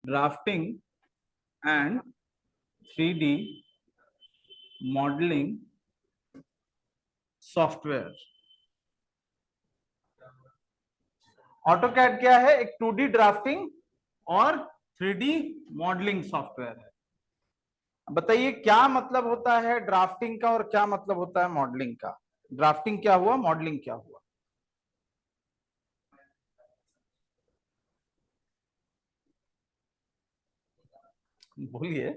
Drafting and 3D modelling software. AutoCAD क्या है? एक 2D ड्राफ्टिंग और 3D मॉडलिंग सॉफ्टवेयर है। बताइए क्या मतलब होता है ड्राफ्टिंग का और क्या मतलब होता है मॉडलिंग का? ड्राफ्टिंग क्या हुआ, मॉडलिंग क्या हुआ? बोलिए।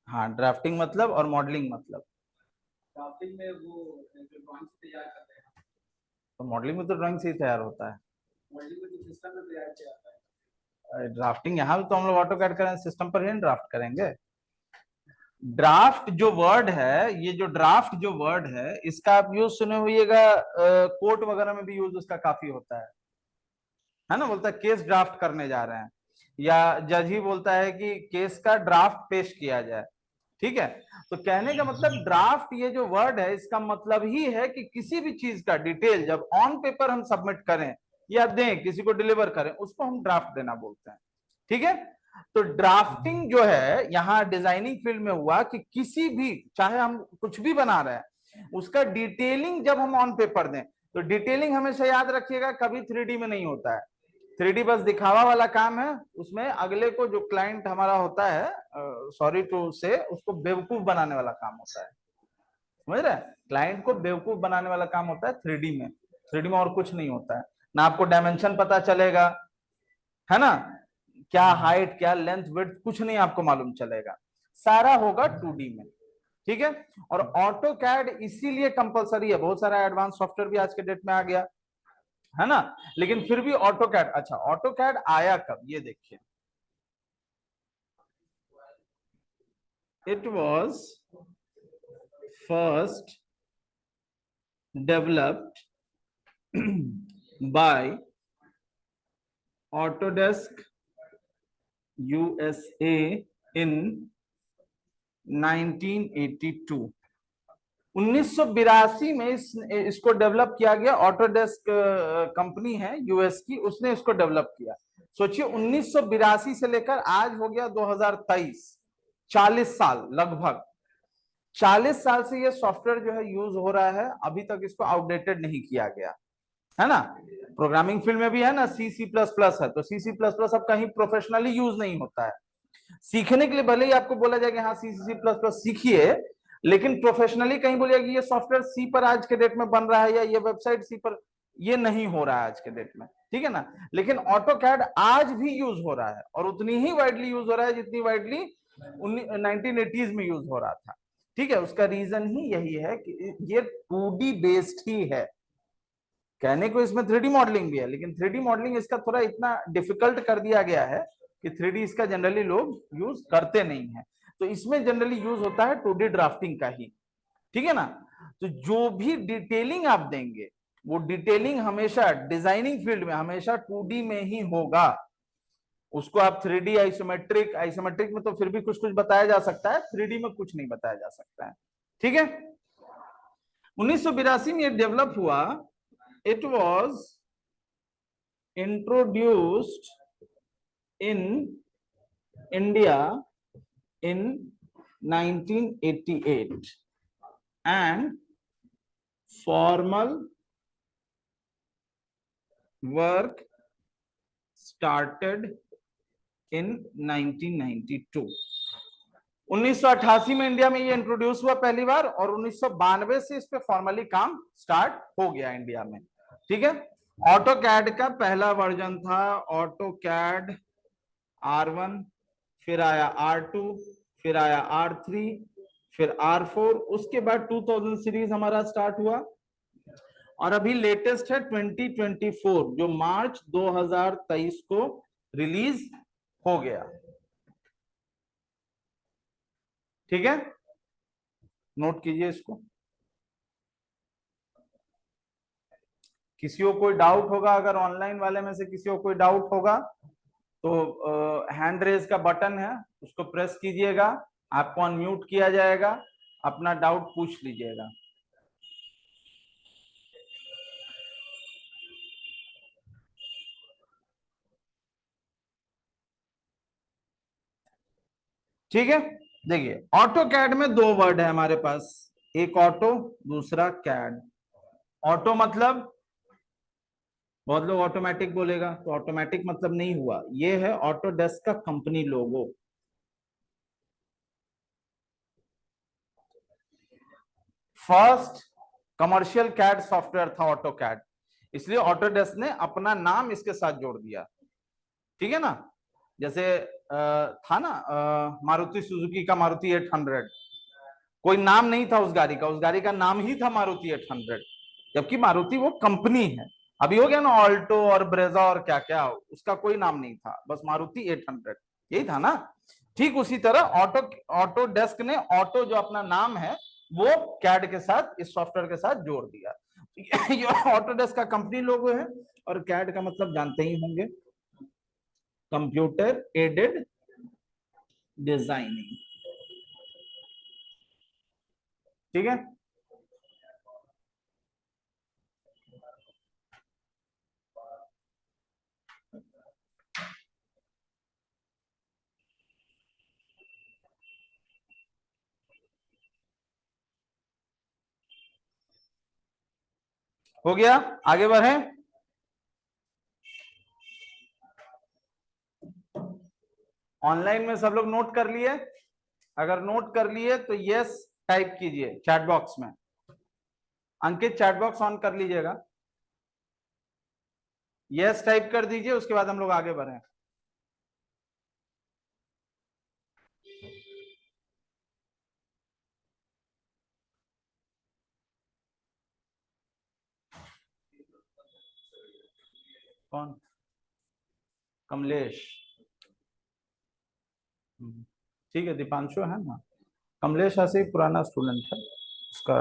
हाँ, ड्राफ्टिंग मतलब और मॉडलिंग मतलब? ड्राफ्टिंग में वो जो ड्राइंग तैयार करते हैं, तो मॉडलिंग में तो ड्राइंग से ही तैयार होता है। मॉडलिंग में तो सिस्टम में तैयार किया जाता है। ड्राफ्टिंग यहाँ भी तो हम लोग ऑटो कैड करें, सिस्टम पर ही ड्राफ्ट करेंगे। ड्राफ्ट जो वर्ड है, ये जो ड्राफ्ट जो वर्ड है, इसका आप यूज सुने होइएगा, कोर्ट वगैरह में भी यूज उसका काफी होता है ना। बोलता है केस ड्राफ्ट करने जा रहे हैं, या जज ही बोलता है कि केस का ड्राफ्ट पेश किया जाए। ठीक है, तो कहने का मतलब ड्राफ्ट ये जो वर्ड है, इसका मतलब ही है कि किसी भी चीज का डिटेल जब ऑन पेपर हम सबमिट करें या दें, किसी को डिलीवर करें, उसको हम ड्राफ्ट देना बोलते हैं। ठीक है, तो ड्राफ्टिंग जो है यहाँ डिजाइनिंग फील्ड में हुआ कि किसी भी, चाहे हम कुछ भी बना रहे हैं, उसका डिटेलिंग जब हम ऑन पेपर दें, तो डिटेलिंग हमेशा याद रखिएगा कभी 3D में नहीं होता है। 3D बस दिखावा वाला काम है, उसमें अगले को जो क्लाइंट हमारा होता है, सॉरी टू से, उसको बेवकूफ बनाने वाला काम होता है। समझ रहे? क्लाइंट को बेवकूफ बनाने वाला काम होता है 3D में। 3D में और कुछ नहीं होता है ना, आपको डायमेंशन पता चलेगा, है ना, क्या हाइट क्या लेंथ विड्थ कुछ नहीं आपको मालूम चलेगा, सारा होगा 2D में। ठीक है, और ऑटो कैड इसीलिए कंपलसरी है, बहुत सारा एडवांस सॉफ्टवेयर भी आज के डेट में आ गया है ना, लेकिन फिर भी ऑटो कैड। अच्छा, ऑटो कैड आया कब, ये देखिए। It was first developed by Autodesk USA in 1982। 1982 में इसको डेवलप किया गया। ऑटोडेस्क कंपनी है यूएस की, उसने इसको डेवलप किया। सोचिए 1982 से लेकर आज हो गया 2023, 40 साल लगभग। 40 साल से ये सॉफ्टवेयर जो है यूज हो रहा है, अभी तक इसको आउटडेटेड नहीं किया गया है ना। प्रोग्रामिंग फील्ड में भी है ना, सी सी प्लस प्लस है, तो सी सी प्लस प्लस अब कहीं प्रोफेशनली यूज नहीं होता है। सीखने के लिए भले ही आपको बोला जाए कि हाँ सी सी प्लस प्लस सीखिए, लेकिन प्रोफेशनली कहीं बोलिए कि ये सॉफ्टवेयर सी पर आज के डेट में बन रहा है, या ये वेबसाइट सी पर, ये नहीं हो रहा है आज के डेट में। ठीक है ना, लेकिन ऑटो कैड आज भी यूज हो रहा है, और उतनी ही वाइडली यूज हो रहा है जितनी वाइडली 1980s में यूज हो रहा था। ठीक है, उसका रीजन ही यही है कि ये 2D बेस्ड ही है। कहने को इसमें 3D मॉडलिंग भी है, लेकिन 3D मॉडलिंग इसका थोड़ा इतना डिफिकल्ट कर दिया गया है कि 3D इसका जनरली लोग यूज करते नहीं है, तो इसमें जनरली यूज होता है 2D ड्राफ्टिंग का ही। ठीक है ना, तो जो भी डिटेलिंग आप देंगे, वो डिटेलिंग हमेशा डिजाइनिंग फील्ड में हमेशा 2D में ही होगा। उसको आप 3D आइसोमेट्रिक, आइसोमेट्रिक में तो फिर भी कुछ कुछ बताया जा सकता है, 3D में कुछ नहीं बताया जा सकता है। ठीक है, 1982 में डेवलप हुआ। It was introduced in India in 1988 and formal work started in 1992। 1988 में इंडिया में ये इंट्रोड्यूस हुआ पहली बार, और 1992 से इस पे फॉर्मली काम स्टार्ट हो गया इंडिया में। ठीक है, ऑटो कैड का पहला वर्जन था ऑटो कैड R1, फिर आया R2, फिर आया R3, फिर R4, उसके बाद 2000 सीरीज हमारा स्टार्ट हुआ, और अभी लेटेस्ट है 2024 जो मार्च 2023 को रिलीज हो गया। ठीक है, नोट कीजिए इसको। किसी को कोई डाउट होगा, अगर ऑनलाइन वाले में से किसी को कोई डाउट होगा, तो हैंड रेज का बटन है, उसको प्रेस कीजिएगा, आपको अनम्यूट किया जाएगा, अपना डाउट पूछ लीजिएगा। ठीक है। देखिए ऑटो कैड में दो वर्ड है हमारे पास, एक ऑटो दूसरा कैड। ऑटो मतलब बहुत लोग ऑटोमेटिक बोलेगा, तो ऑटोमेटिक मतलब नहीं हुआ, ये है ऑटोडेस्क का company logo. First commercial CAD software था ऑटो कैड, इसलिए ऑटोडेस्क ने अपना नाम इसके साथ जोड़ दिया। ठीक है ना, जैसे था ना मारुति सुजुकी का मारुति 800, कोई नाम नहीं था उस गाड़ी का नाम ही था मारुति 800, जबकि मारुति वो कंपनी है। अभी हो गया ना ऑल्टो और ब्रेजा और क्या क्या, उसका कोई नाम नहीं था, बस मारुति 800 यही था ना। ठीक उसी तरह ऑटो ऑटो डेस्क ने ऑटो जो अपना नाम है वो कैड के साथ, इस सॉफ्टवेयर के साथ जोड़ दिया। ये ऑटो डेस्क का कंपनी लोगो है, और कैड का मतलब जानते ही होंगे, कंप्यूटर एडेड डिजाइनिंग। ठीक है। हो गया, आगे बढ़े। ऑनलाइन में सब लोग नोट कर लिए? अगर नोट कर लिए तो यस टाइप कीजिए चैट बॉक्स में। अंकित चैट बॉक्स ऑन कर लीजिएगा, यस टाइप कर दीजिए, उसके बाद हम लोग आगे बढ़े। कौन? कमलेश। ठीक है, दीपांशु है ना, कमलेश ऐसे ही पुराना स्टूडेंट है उसका।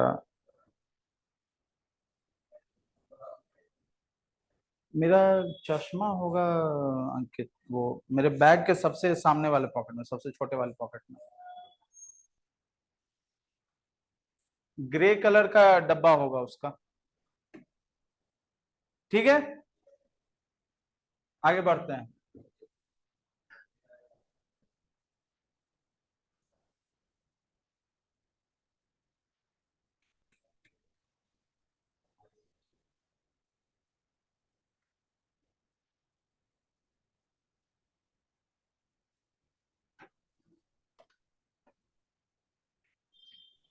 मेरा चश्मा होगा अंकित, वो मेरे बैग के सबसे सामने वाले पॉकेट में, सबसे छोटे वाले पॉकेट में, ग्रे कलर का डब्बा होगा उसका। ठीक है, आगे बढ़ते हैं।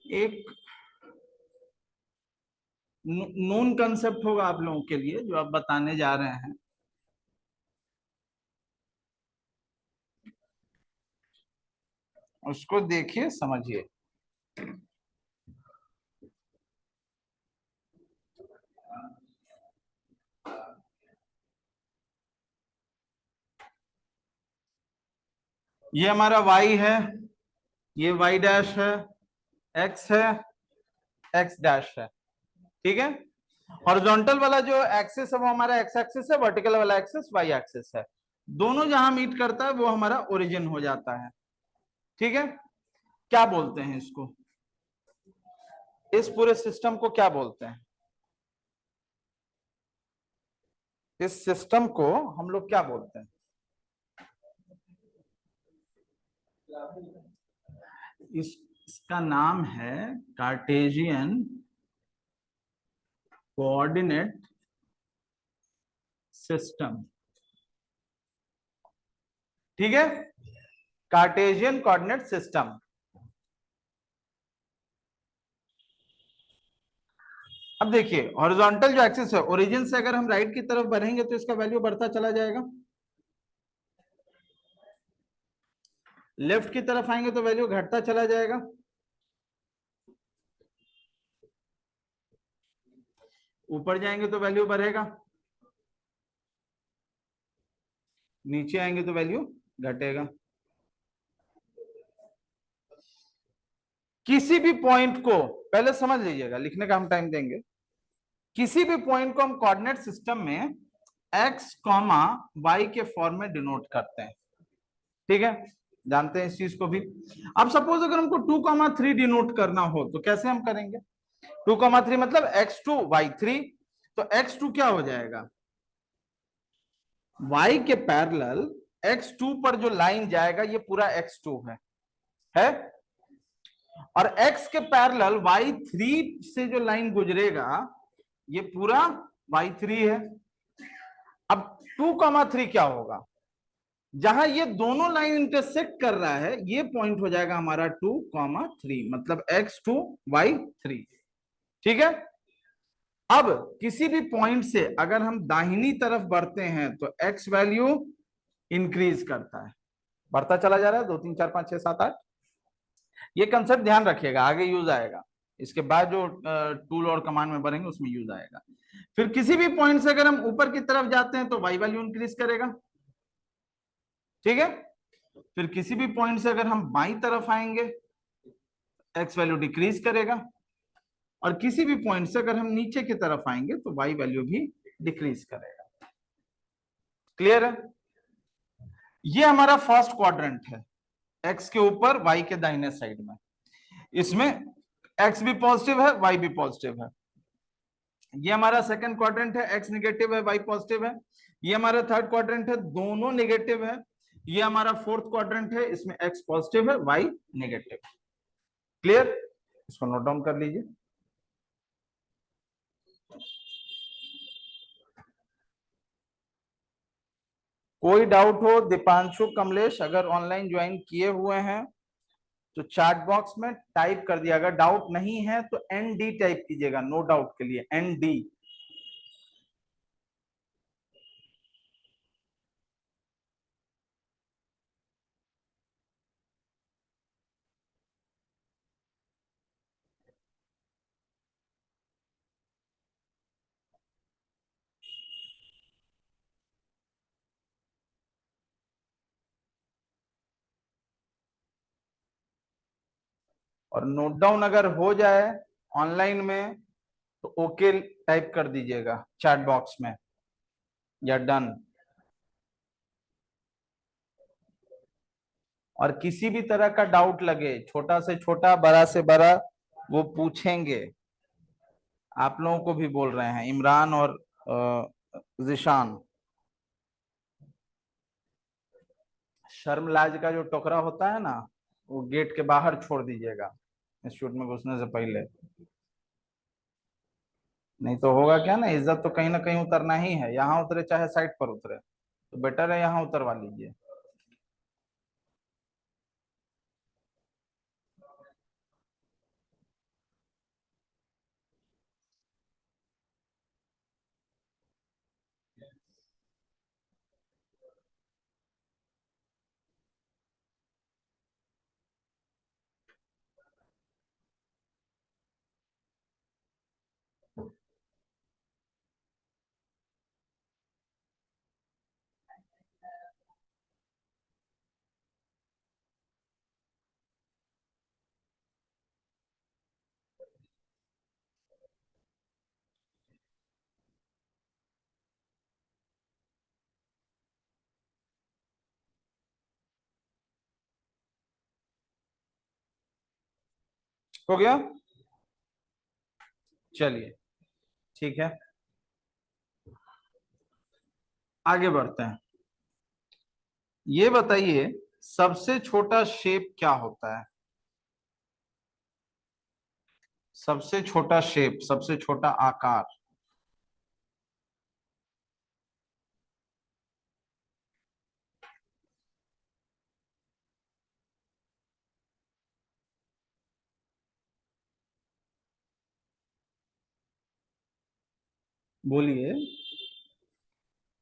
एक नून कंसेप्ट होगा आप लोगों के लिए जो आप बताने जा रहे हैं। उसको देखिए समझिए। ये हमारा y है, ये y डैश है, x है, x डैश है। ठीक है। हॉरिजॉन्टल वाला जो एक्सिस है वो हमारा x एक्सिस है, वर्टिकल वाला एक्सिस y एक्सिस है। दोनों जहां मीट करता है वो हमारा ओरिजिन हो जाता है। ठीक है। क्या बोलते हैं इसको, इस पूरे सिस्टम को क्या बोलते हैं? इस सिस्टम को हम लोग क्या बोलते हैं? इसका नाम है कार्टेशियन कोऑर्डिनेट सिस्टम। ठीक है, कार्टेशियन कोऑर्डिनेट सिस्टम। अब देखिए हॉरिजॉन्टल जो एक्सिस है, ओरिजिन से अगर हम राइट की तरफ बढ़ेंगे तो इसका वैल्यू बढ़ता चला जाएगा, लेफ्ट की तरफ आएंगे तो वैल्यू घटता चला जाएगा, ऊपर जाएंगे तो वैल्यू बढ़ेगा, नीचे आएंगे तो वैल्यू घटेगा। किसी भी पॉइंट को पहले समझ लीजिएगा, लिखने का हम टाइम देंगे। किसी भी पॉइंट को हम कोऑर्डिनेट सिस्टम में x कॉमा वाई के फॉर्म में डिनोट करते हैं। ठीक है, जानते हैं इस चीज को भी। अब सपोज अगर हमको 2,3 डिनोट करना हो तो कैसे हम करेंगे? 2,3 मतलब x2 y3, तो x2 क्या हो जाएगा, y के पैरेलल x2 पर जो लाइन जाएगा ये पूरा x2 है। है। और x के पैरेलल y3 से जो लाइन गुजरेगा ये पूरा y3 है। अब 2,3 क्या होगा, जहां ये दोनों लाइन इंटरसेक्ट कर रहा है ये पॉइंट हो जाएगा हमारा 2,3, मतलब x2y3। ठीक है। अब किसी भी पॉइंट से अगर हम दाहिनी तरफ बढ़ते हैं तो x वैल्यू इंक्रीज करता है, बढ़ता चला जा रहा है, 2 3 4 5 6 7 8। ये कंसेप्ट ध्यान रखिएगा, आगे यूज आएगा, इसके बाद जो टूल और कमांड में बढ़ेंगे उसमें यूज आएगा। फिर किसी भी पॉइंट से अगर हम ऊपर की तरफ जाते हैं तो y वैल्यू इंक्रीज करेगा। ठीक है। फिर किसी भी पॉइंट से अगर हम बाई तरफ आएंगे x वैल्यू डिक्रीज करेगा, और किसी भी पॉइंट से अगर हम नीचे की तरफ आएंगे तो y वैल्यू भी डिक्रीज करेगा। क्लियर है। ये हमारा फर्स्ट क्वाड्रेंट है, x के ऊपर y के दाहिने साइड में। इसमें x भी पॉजिटिव है, y भी पॉजिटिव है। ये हमारा सेकंड क्वाड्रेंट है, x नेगेटिव है, y पॉजिटिव है। ये हमारा थर्ड क्वाड्रेंट है, दोनों नेगेटिव है। ये हमारा फोर्थ क्वाड्रेंट है, इसमें x पॉजिटिव है, y नेगेटिव। क्लियर, इसको नोट डाउन कर लीजिए। कोई डाउट हो दीपांशु कमलेश अगर ऑनलाइन ज्वाइन किए हुए हैं तो चैट बॉक्स में टाइप कर दिया, अगर डाउट नहीं है तो ND टाइप कीजिएगा, नो डाउट के लिए ND। और नोट डाउन अगर हो जाए ऑनलाइन में तो ओके टाइप कर दीजिएगा चैट बॉक्स में, या डन। और किसी भी तरह का डाउट लगे, छोटा से छोटा बड़ा से बड़ा, वो पूछेंगे। आप लोगों को भी बोल रहे हैं, इमरान और जिशान। शर्म लाज का जो टोकरा होता है ना, वो गेट के बाहर छोड़ दीजिएगा इंस्टीट्यूट में घुसने से पहले। नहीं तो होगा क्या ना, इज्जत तो कहीं ना कहीं उतरना ही है, यहाँ उतरे चाहे साइड पर उतरे, तो बेटर है यहाँ उतरवा लीजिए। हो गया, चलिए ठीक है, आगे बढ़ते हैं। ये बताइए सबसे छोटा शेप क्या होता है, सबसे छोटा शेप, सबसे छोटा आकार। बोलिए।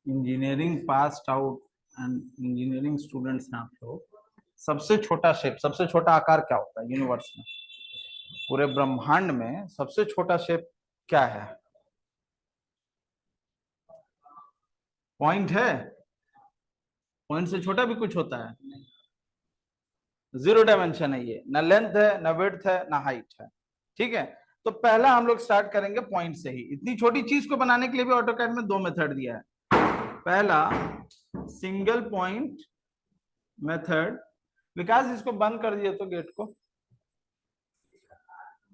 Engineering pass out and engineering students हैं आप लोग। सबसे छोटा शेप, सबसे छोटा आकार क्या होता है यूनिवर्स में, पूरे ब्रह्मांड में सबसे छोटा शेप क्या है? पॉइंट है? पॉइंट से छोटा भी कुछ होता है? जीरो डायमेंशन है ये, ना लेंथ है, ना विड्थ है, ना हाइट है। ठीक है। तो पहला हम लोग स्टार्ट करेंगे पॉइंट से ही। इतनी छोटी चीज को बनाने के लिए भी ऑटोकैड में दो मेथड दिया है। पहला सिंगल पॉइंट मेथड, विकास इसको बंद कर दिए तो गेट को।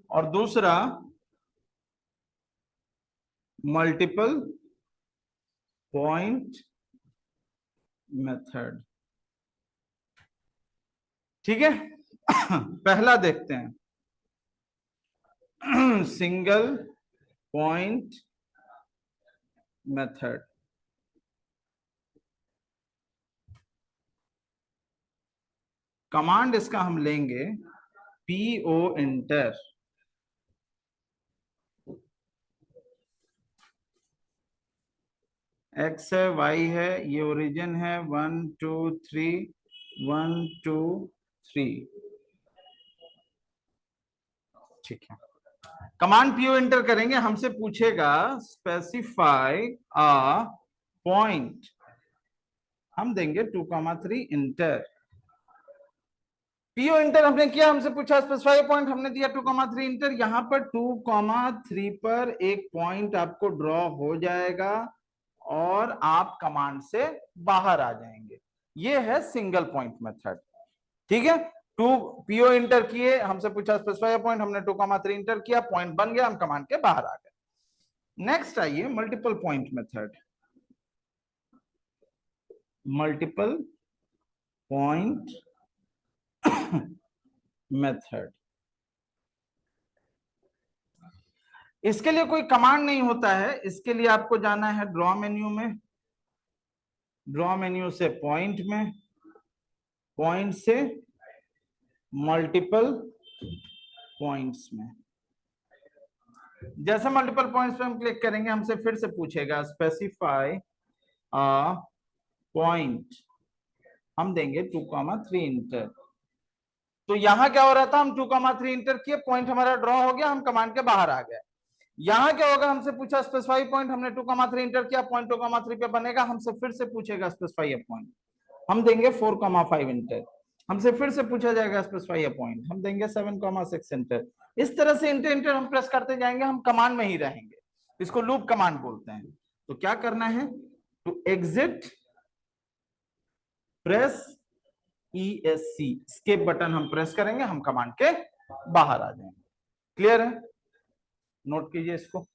और दूसरा मल्टीपल पॉइंट मेथड। ठीक है। पहला देखते हैं, सिंगल पॉइंट मेथड। कमांड इसका हम लेंगे पीओ इंटर। एक्स है, वाई है, ये ओरिजिन है, 1 2 3, 1 2 3। ठीक है, कमांड पीओ इंटर करेंगे, हमसे पूछेगा स्पेसिफाई अ पॉइंट, हम देंगे 2 3 इंटर। पीओ इंटर हमने किया, हमसे पूछा स्पेसिफाई पॉइंट, हमने दिया 2 3 इंटर। यहां पर 2 3 पर एक पॉइंट आपको ड्रॉ हो जाएगा और आप कमांड से बाहर आ जाएंगे। ये है सिंगल पॉइंट मेथड। ठीक है, टू पीओ इंटर किए, हमसे पूछा स्पेसिफाई पॉइंट, हमने 2 3 इंटर किया, पॉइंट बन गया, हम कमांड के बाहर आ गए। नेक्स्ट आइए multiple point method. Multiple point method, इसके लिए कोई कमांड नहीं होता है, इसके लिए आपको जाना है ड्रॉ मेन्यू में, ड्रॉ मेन्यू से पॉइंट में, पॉइंट से मल्टीपल पॉइंट्स में। जैसे मल्टीपल पॉइंट्स पे हम क्लिक करेंगे, हमसे फिर से पूछेगा स्पेसिफाई अ पॉइंट, हम देंगे 2 3 इंटर। तो यहां क्या हो रहा था, हम 2 3 इंटर किए, पॉइंट हमारा ड्रॉ हो गया, हम कमांड के बाहर आ गए। यहां क्या होगा, हमसे पूछा स्पेसिफाई पॉइंट, हमने 2 3 इंटर किया, पॉइंट 2 3 पे बनेगा, हमसे फिर से पूछेगा स्पेसिफाई अ पॉइंट, हम देंगे 4 5 इंटर। हमसे फिर से पूछा जाएगा स्पेसिफाई अ पॉइंट, हम देंगे 7 6 इंटर। इस तरह से इंटर इंटर हम प्रेस करते जाएंगे, हम कमांड में ही रहेंगे। इसको लूप कमांड बोलते हैं। तो क्या करना है, to exit press ESC, escape button हम प्रेस करेंगे, हम कमांड के बाहर आ जाएंगे। क्लियर है, नोट कीजिए इसको।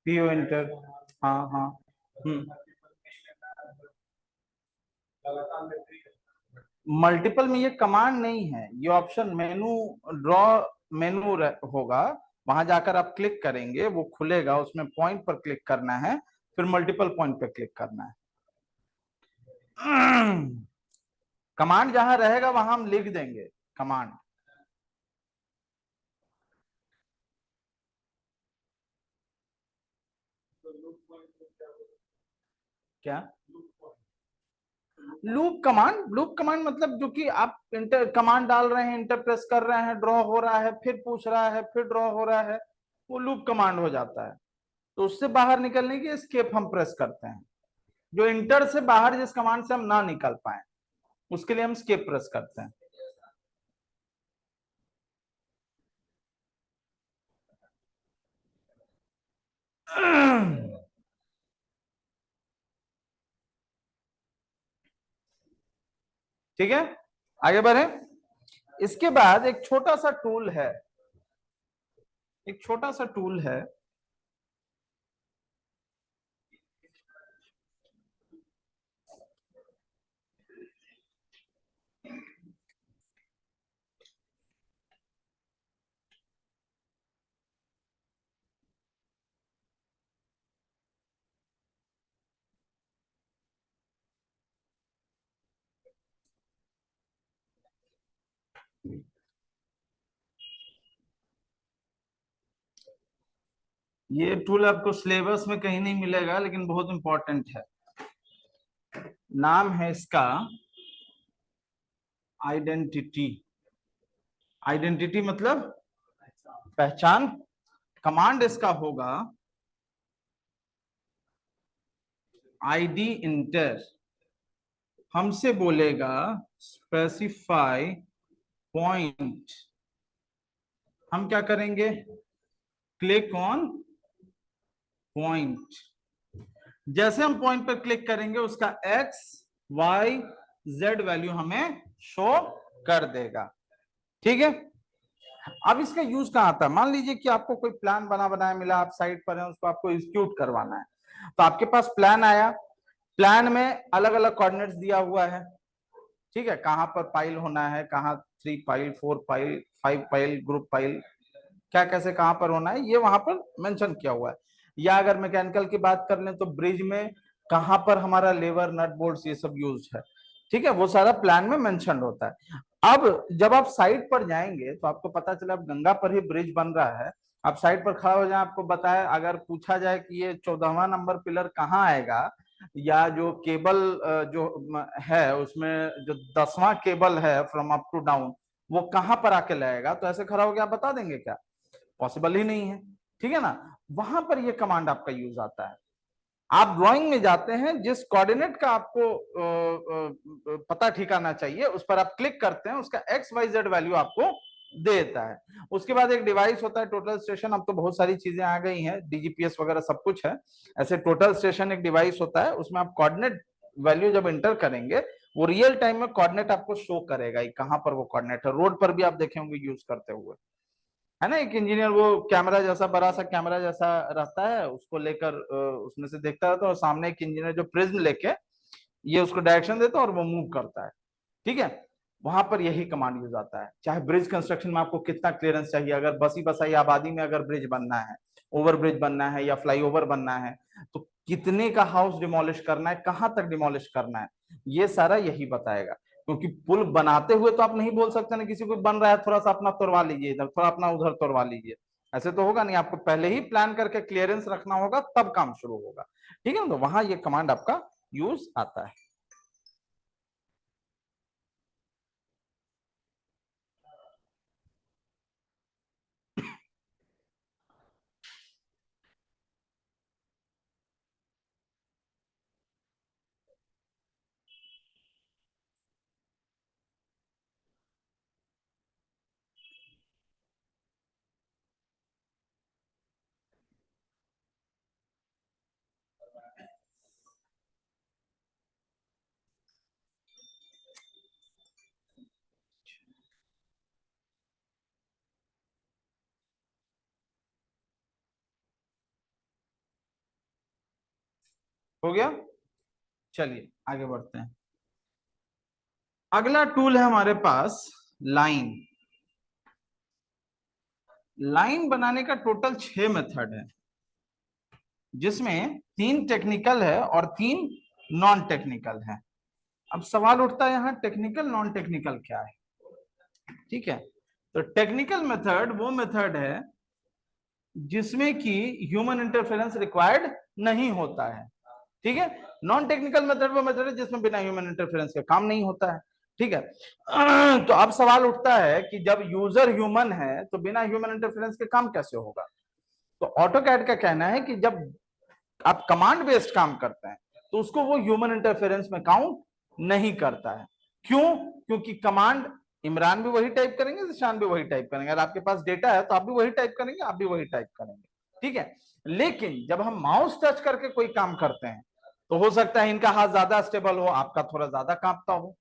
पीओ इंटर, हाँ हाँ। मल्टीपल में ये कमांड नहीं है, ये ऑप्शन मेनू, ड्रॉ मेनू होगा, वहां जाकर आप क्लिक करेंगे, वो खुलेगा, उसमें पॉइंट पर क्लिक करना है, फिर मल्टीपल पॉइंट पर क्लिक करना है। कमांड जहां रहेगा वहां हम लिख देंगे कमांड। क्या लूप कमांड मतलब जो कि आप इंटर कमांड डाल रहे हैं, इंटर प्रेस कर रहे हैं, ड्रॉ हो रहा है, फिर पूछ रहा है, फिर ड्रॉ हो रहा है, वो लूप कमांड हो जाता है। तो उससे बाहर निकलने की एस्केप हम प्रेस करते हैं। जो इंटर से बाहर जिस कमांड से हम ना निकल पाए, उसके लिए हम स्केप प्रेस करते हैं। ठीक है, आगे बढ़े। इसके बाद एक छोटा सा टूल है, एक छोटा सा टूल है, ये टूल आपको सिलेबस में कहीं नहीं मिलेगा, लेकिन बहुत इंपॉर्टेंट है। नाम है इसका आइडेंटिटी। आइडेंटिटी मतलब पहचान। कमांड इसका होगा आईडी इंटर। हमसे बोलेगा स्पेसिफाई पॉइंट। हम क्या करेंगे, क्लिक ऑन पॉइंट। जैसे हम पॉइंट पर क्लिक करेंगे उसका एक्स वाई जेड वैल्यू हमें शो कर देगा। ठीक है। अब इसका यूज कहाँ आता है, मान लीजिए कि आपको कोई प्लान बना बनाया मिला, आप साइट पर हैं, उसको आपको एग्जीक्यूट करवाना है। तो आपके पास प्लान आया, प्लान में अलग अलग कोऑर्डिनेट्स दिया हुआ है। ठीक है, कहां पर पाइल होना है, कहाँ 3 pile 4 pile 5 pile group pile, क्या कैसे कहां पर होना है, ये वहां पर मेंशन किया हुआ है। या अगर मैकेनिकल की बात कर लें तो ब्रिज में कहां पर हमारा लेवर नट बोल्ट्स ये सब यूज है। ठीक है, वो सारा प्लान में मेंशन होता है। अब जब आप साइट पर जाएंगे तो आपको पता चला अब गंगा पर ही ब्रिज बन रहा है। आप साइट पर खड़ा हो जाए, आपको बताया, अगर पूछा जाए कि ये 14वां नंबर पिलर कहाँ आएगा, या जो केबल जो है उसमें जो 10वां केबल है फ्रॉम अप टू डाउन, वो कहां पर आके लगेगा, तो ऐसे खड़ा हो गया आप बता देंगे क्या? पॉसिबल ही नहीं है। ठीक है ना। वहां पर ये कमांड आपका यूज आता है। आप ड्राइंग में जाते हैं, जिस कोऑर्डिनेट का आपको पता ठिकाना चाहिए उस पर आप क्लिक करते हैं, उसका एक्स वाई जेड वैल्यू आपको देता है। उसके बाद एक डिवाइस होता है टोटल स्टेशन। अब तो बहुत सारी चीजें आ गई हैं, डीजीपीएस वगैरह सब कुछ है। ऐसे टोटल स्टेशन एक डिवाइस होता है, उसमें आप कोऑर्डिनेट वैल्यू जब एंटर करेंगे वो रियल टाइम में कोऑर्डिनेट आपको शो करेगा कहां पर वो कोऑर्डिनेट है। रोड पर भी आप देखे होंगे यूज करते हुए, है ना। एक इंजीनियर वो कैमरा जैसा, बड़ा सा कैमरा जैसा रहता है, उसको लेकर उसमें से देखता रहता है, और सामने एक इंजीनियर जो प्रिज्म लेके ये उसको डायरेक्शन देता है और वो मूव करता है। ठीक है। वहां पर यही कमांड यूज आता है। चाहे ब्रिज कंस्ट्रक्शन में आपको कितना क्लियरेंस चाहिए, अगर बसी बसाई आबादी में अगर ब्रिज बनना है, ओवर ब्रिज बनना है या फ्लाईओवर बनना है, तो कितने का हाउस डिमोलिश करना है, कहां तक डिमोलिश करना है, ये सारा यही बताएगा। क्योंकि पुल बनाते हुए तो आप नहीं बोल सकते ना किसी को बन रहा है थोड़ा सा अपना तोड़वा लीजिए इधर, थोड़ा अपना उधर तोड़वा लीजिए, ऐसे तो होगा नहीं। आपको पहले ही प्लान करके क्लियरेंस रखना होगा, तब काम शुरू होगा। ठीक है ना। तो वहां ये कमांड आपका यूज आता है। हो गया। चलिए आगे बढ़ते हैं। अगला टूल है हमारे पास लाइन। लाइन बनाने का टोटल 6 मेथड है, जिसमें 3 टेक्निकल है और 3 नॉन टेक्निकल है। अब सवाल उठता है यहाँ, टेक्निकल नॉन टेक्निकल क्या है? ठीक है। तो टेक्निकल मेथड वो मेथड है जिसमें कि ह्यूमन इंटरफेरेंस रिक्वायर्ड नहीं होता है। ठीक है। नॉन टेक्निकल मेथड वो मेथड है जिसमें बिना ह्यूमन इंटरफेरेंस के काम नहीं होता है। ठीक है। तो अब सवाल उठता है कि जब यूजर ह्यूमन है तो बिना ह्यूमन इंटरफेरेंस के काम कैसे होगा? तो ऑटोकैड का कहना है कि जब आप कमांड बेस्ड काम करते हैं तो उसको वो ह्यूमन इंटरफेरेंस में काउंट नहीं करता है। क्यों? क्योंकि कमांड इमरान भी वही टाइप करेंगे, जिशान भी वही टाइप करेंगे। अगर आपके पास डेटा है तो आप भी वही टाइप करेंगे, आप भी वही टाइप करेंगे। ठीक है। लेकिन जब हम माउस टच करके कोई काम करते हैं तो हो सकता है इनका हाथ ज्यादा स्टेबल हो, आपका थोड़ा ज्यादा कांपता हो,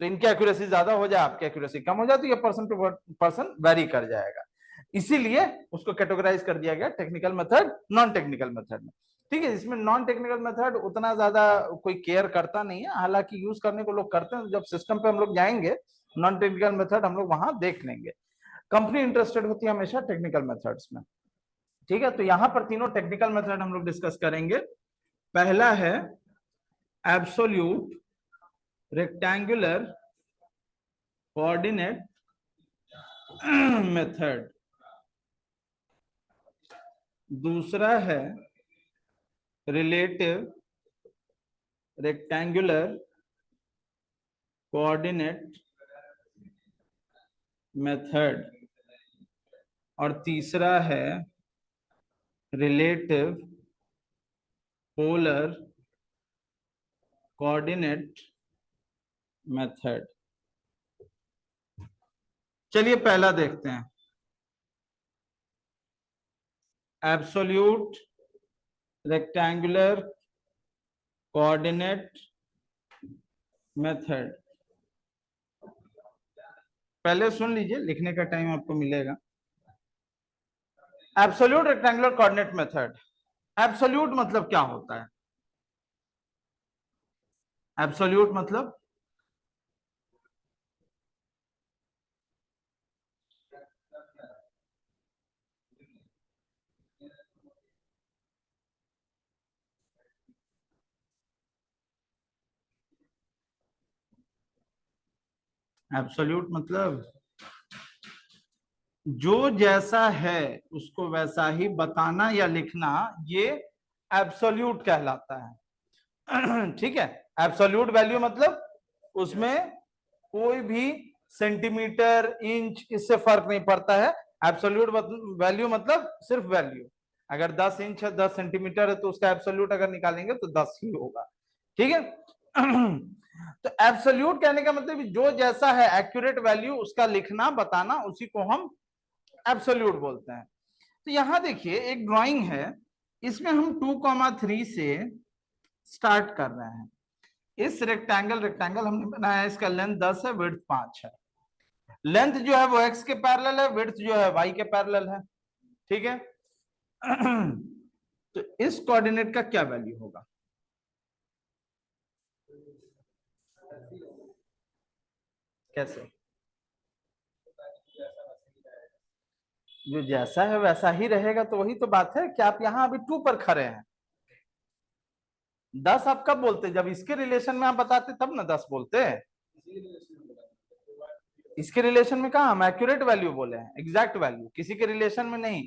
तो इनकी एक्यूरेसी ज्यादा हो जाए, आपकी एक्यूरेसी कम हो जाए, तो ये पर्सन टू पर्सन वेरी कर जाएगा। इसीलिए उसको कैटेगराइज कर दिया गया technical method non technical method में। ठीक है। इसमें नॉन टेक्निकल मेथड उतना ज्यादा कोई केयर करता नहीं है, हालांकि यूज करने को लोग करते हैं। जब सिस्टम पे हम लोग जाएंगे नॉन टेक्निकल मेथड हम लोग वहां देख लेंगे। कंपनी इंटरेस्टेड होती है हमेशा टेक्निकल मेथड्स में। ठीक है। तो यहां पर तीनों टेक्निकल मेथड हम लोग डिस्कस करेंगे। पहला है एब्सोल्यूट रेक्टेंगुलर कोऑर्डिनेट मेथड। दूसरा है रिलेटिव रेक्टेंगुलर कोऑर्डिनेट मेथड, और तीसरा है रिलेटिव पोलर कोऑर्डिनेट मेथड। चलिए पहला देखते हैं, एब्सोल्यूट रेक्टेंगुलर कोऑर्डिनेट मेथड। पहले सुन लीजिए, लिखने का टाइम आपको मिलेगा। Absolute rectangular coordinate method, absolute मतलब क्या होता है? एब्सोल्यूट मतलब एब्सोल्यूट मतलब जो जैसा है उसको वैसा ही बताना या लिखना, ये एब्सोल्यूट कहलाता है। ठीक है, एब्सोल्यूट वैल्यू मतलब उसमें कोई भी सेंटीमीटर इंच इससे फर्क नहीं पड़ता है। एब्सोल्यूट वैल्यू मतलब सिर्फ वैल्यू। अगर 10 इंच है, 10 सेंटीमीटर है, तो उसका एब्सोल्यूट अगर निकालेंगे तो 10 ही होगा। ठीक है। तो एब्सोल्यूट कहने का मतलब जो जैसा है एक्यूरेट वैल्यू उसका लिखना बताना, उसी को हम एब्सोल्यूट बोलते हैं। तो यहां देखिए एक ड्राइंग है, इसमें हम 2,3 से स्टार्ट कर रहे हैं। इस रेक्टेंगल हमने बनाया है, इसका लेंथ 10 है, विड्थ 5 है। लेंथ जो है वो एक्स के पैरेलल है, विड्थ जो है वाई के पैरेलल है। ठीक है। तो इस कोऑर्डिनेट का क्या वैल्यू होगा? कैसे? जो जैसा है वैसा ही रहेगा, तो वही तो बात है कि आप यहाँ अभी 2 पर खड़े हैं। 10 आप कब बोलते? जब इसके रिलेशन में आप बताते तब ना 10 बोलते। इसके रिलेशन में कहा हम एक्यूरेट वैल्यू बोले हैं, एग्जैक्ट वैल्यू, किसी के रिलेशन में नहीं।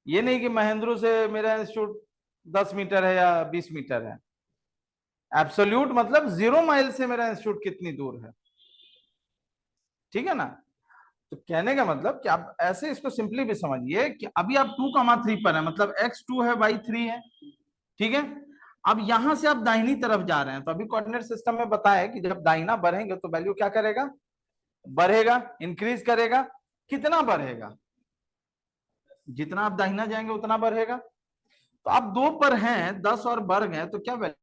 ये नहीं कि महेंद्र से मेरा इंस्टीट्यूट 10 मीटर है या 20 मीटर है। एब्सोल्यूट मतलब 0 माइल से मेरा इंस्टीट्यूट कितनी दूर है। ठीक है ना? तो कहने का मतलब कि आप ऐसे इसको सिंपली भी समझिए कि अभी आप 2,3 पर है, मतलब x2 है, y3 है। ठीक है। अब यहां से आप दाहिनी तरफ जा रहे हैं, तो अभी कोऑर्डिनेट सिस्टम में बताया कि जब दाहिना बढ़ेंगे तो वैल्यू क्या करेगा? बढ़ेगा, इंक्रीज करेगा। कितना बढ़ेगा? जितना आप दाहिना जाएंगे उतना बढ़ेगा। तो आप 2 पर हैं, 10 और बढ़ गए, तो क्या वैल्यू